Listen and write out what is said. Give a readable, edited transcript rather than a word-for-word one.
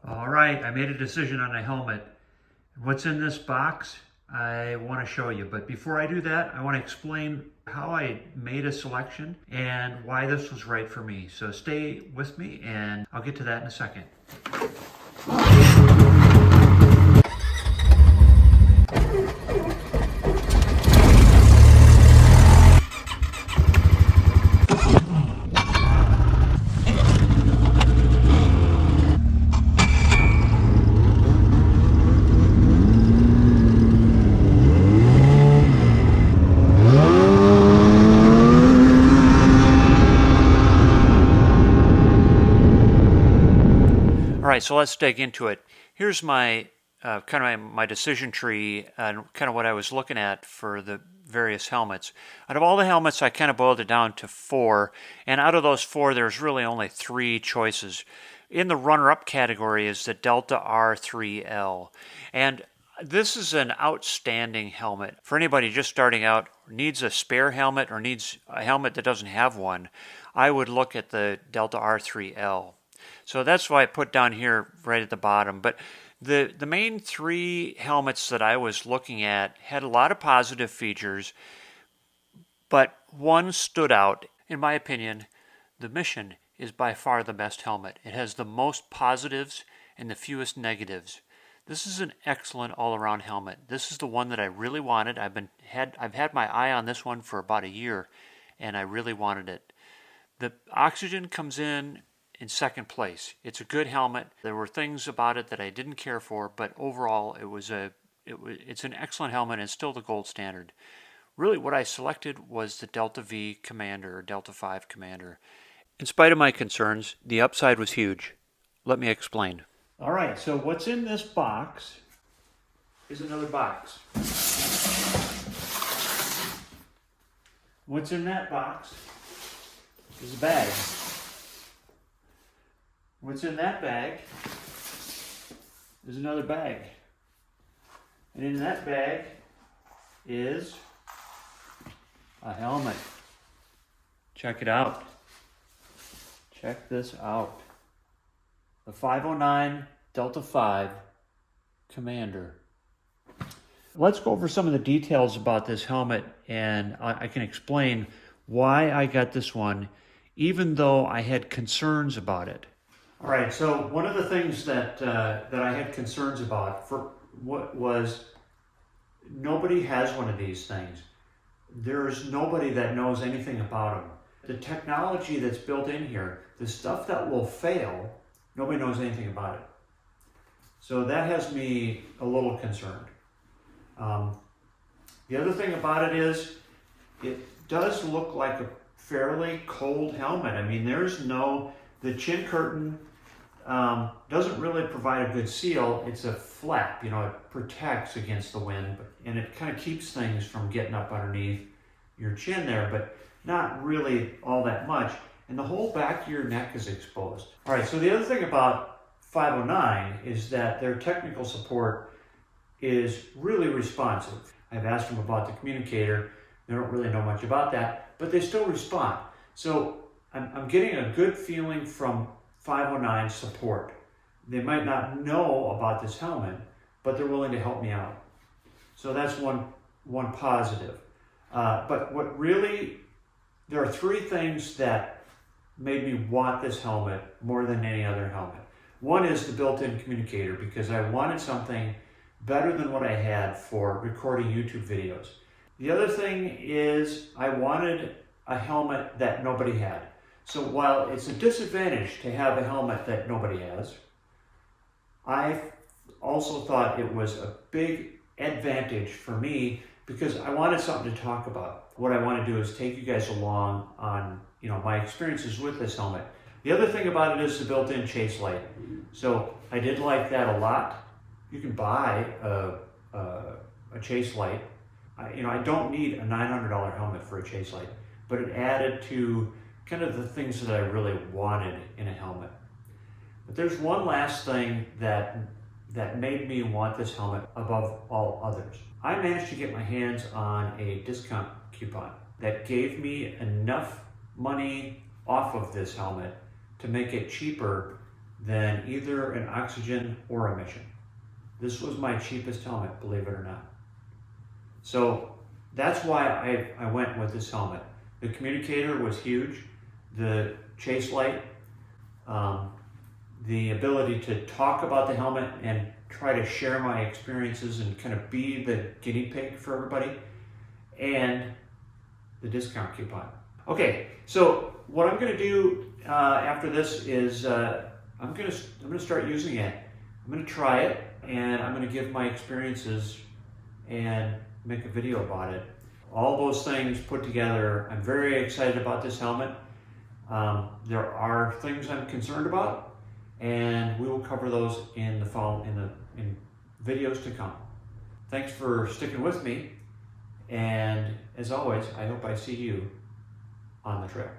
All right, I made a decision on a helmet. What's in this box, I want to show you. But before I do that, I want to explain how I made a selection and why this was right for me. So stay with me and I'll get to that in a second. All right, so let's dig into it. Here's my my decision tree and kind of what I was looking at for the various helmets. Out of all the helmets, I kind of boiled it down to 4, and out of those 4, there's really only 3 choices. In the runner-up category is the Delta R3L, and this is an outstanding helmet. For anybody just starting out, needs a spare helmet or needs a helmet that doesn't have one, I would look at the Delta R3L. So that's why I put down here right at the bottom. But the main 3 helmets that I was looking at had a lot of positive features, but one stood out. In my opinion, the Mission is by far the best helmet. It has the most positives and the fewest negatives. This is an excellent all-around helmet. This is the one that I really wanted. I've had my eye on this one for about a year, and I really wanted it. The Oxygen comes in second place. It's a good helmet. There were things about it that I didn't care for, but overall it's an excellent helmet and still the gold standard. Really what I selected was the Delta V Commander or Delta 5 Commander. In spite of my concerns, the upside was huge. Let me explain. All right, so what's in this box is another box. What's in that box is a bag. What's in that bag is another bag. And in that bag is a helmet. Check it out. Check this out. The 509 Delta 5 Commander. Let's go over some of the details about this helmet, and I can explain why I got this one, even though I had concerns about it. All right, so one of the things that I had concerns about was nobody has one of these things. There's nobody that knows anything about them. The technology that's built in here, the stuff that will fail, nobody knows anything about it. So that has me a little concerned. The other thing about it is it does look like a fairly cold helmet. I mean, the chin curtain doesn't really provide a good seal. It's a flap, it protects against the wind, and it kind of keeps things from getting up underneath your chin there, but not really all that much. And the whole back of your neck is exposed. All right, so the other thing about 509 is that their technical support is really responsive. I've asked them about the communicator. They don't really know much about that, but they still respond. So I'm getting a good feeling from 509 support. They might not know about this helmet, but they're willing to help me out. So that's one positive. But there are 3 things that made me want this helmet more than any other helmet. One is the built-in communicator, because I wanted something better than what I had for recording YouTube videos. The other thing is I wanted a helmet that nobody had. So while it's a disadvantage to have a helmet that nobody has, I also thought it was a big advantage for me because I wanted something to talk about. What I want to do is take you guys along on my experiences with this helmet. The other thing about it is the built-in chase light. So I did like that a lot. You can buy a chase light. I don't need a $900 helmet for a chase light, but it added to kind of the things that I really wanted in a helmet. But there's one last thing that made me want this helmet above all others. I managed to get my hands on a discount coupon that gave me enough money off of this helmet to make it cheaper than either an oxygen or a mission. This was my cheapest helmet, believe it or not. So that's why I went with this helmet. The communicator was huge. The chase light, the ability to talk about the helmet and try to share my experiences and kind of be the guinea pig for everybody, and the discount coupon. Okay, so what I'm going to do after this is I'm going to start using it. I'm going to try it, and I'm going to give my experiences and make a video about it. All those things put together, I'm very excited about this helmet. There are things I'm concerned about, and we will cover those in videos to come. Thanks for sticking with me, and as always, I hope I see you on the trail.